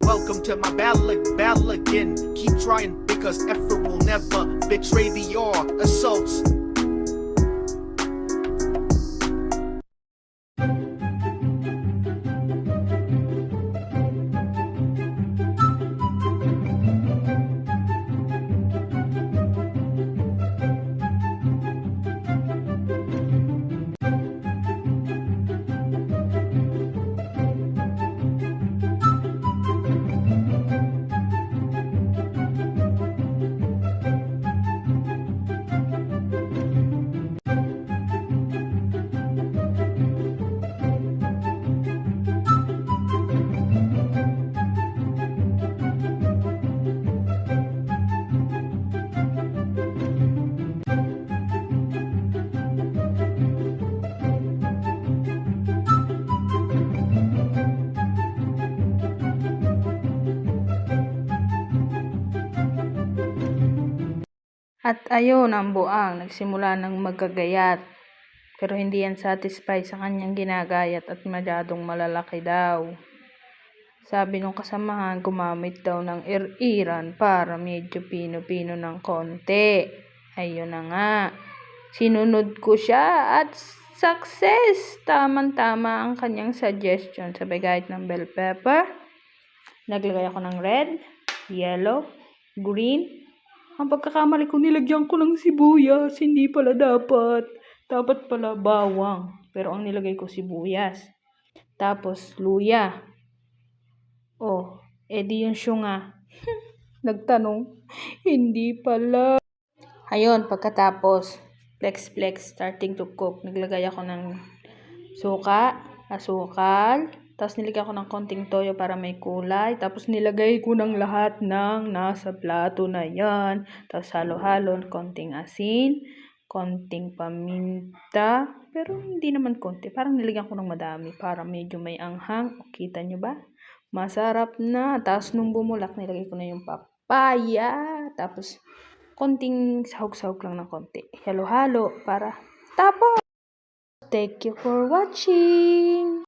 Welcome to my battle again. Keep trying because effort will never betray the assaults. At ayun, ang buang nagsimula ng magkagayat, pero hindi yan satisfied sa kanyang ginagayat at masyadong malalaki daw. Sabi nung kasamahan, gumamit daw ng iriran para medyo pino-pino ng konti. Ayun na nga, sinunod ko siya at success! Tamang-tama ang kanyang suggestion. Sabay kahit ng bell pepper, naglagay ako ng red, yellow, green. Ang pagkakamali ko, nilagyan ko ng sibuyas. Hindi pala dapat. Dapat pala bawang. Pero ang nilagay ko sibuyas. Tapos luya. Oh, edi yung syunga. Nagtanong. Hindi pala. Ayun, pagkatapos, flex, starting to cook. Naglagay ako ng suka, asukal. Tapos nilagay ko ng konting toyo para may kulay. Tapos nilagay ko ng lahat ng nasa plato na yan. Tapos halo-halo, konting asin, konting paminta. Pero hindi naman konti. Parang nilagyan ko ng madami para medyo may anghang. O, kita nyo ba? Masarap na. Tapos nung bumulak, nilagay ko na yung papaya. Tapos konting sahog-sahog lang ng konti. Halo-halo para tapos. Thank you for watching.